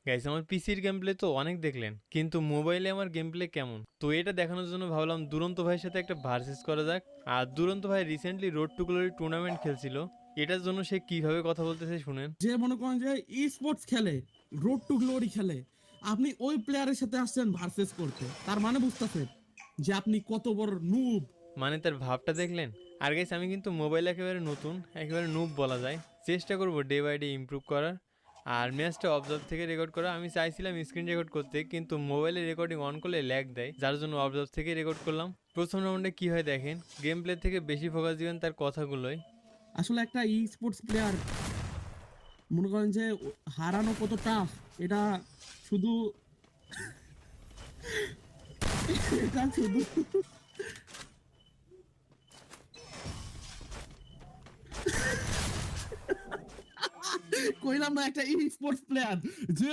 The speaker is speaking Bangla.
গাইস আমার পিসির গেম প্লে তো অনেক দেখলেন, কিন্তু মোবাইলে আমার গেম প্লে কেমন, তো এটা দেখানোর জন্য ভাবলাম দুরন্ত ভাইয়ের সাথে একটা ভার্সেস করা যাক। আর দুরন্ত ভাই recently road to Glory tournament খেলছিল, এটার জন্য সে কিভাবে কথা বলতেছে শুনেন। যে মনে করেন যে ই স্পোর্টস খেলে, রোড টু গ্লোরি খেলে, আপনি ওই প্লেয়ারের সাথে আসছেন ভার্সেস করতে, তার মানে বুঝতেছেন যে আপনি কত বড় নুব। মানে তার ভাবটা দেখলেন। আর গাইস আমি কিন্তু মোবাইল একেবারে নতুন, একেবারে নুব বলা যায়। চেষ্টা করব ডে বাই ডে ইমপ্রুভ করার। আর ম্যাচটা অবজার্ভ থেকে রেকর্ড করা, আমি চাইছিলাম স্ক্রিন রেকর্ড করতে, কিন্তু মোবাইলে রেকর্ডিং অন করলে ল্যাগ দেয়, যার জন্য অবজার্ভ থেকে রেকর্ড করলাম। প্রথম রাউন্ডে কি হয় দেখেন, গেম প্লে থেকে বেশি ফোকাস দিবেন তার কথাগুলোই। আসলে একটা ই স্পোর্টস প্লেয়ার মনে করেন যে হারানো কত টাফ, এটা শুধু এটা শুধু কইলাম না, একটা ই স্পোর্টস প্লেয়ার যে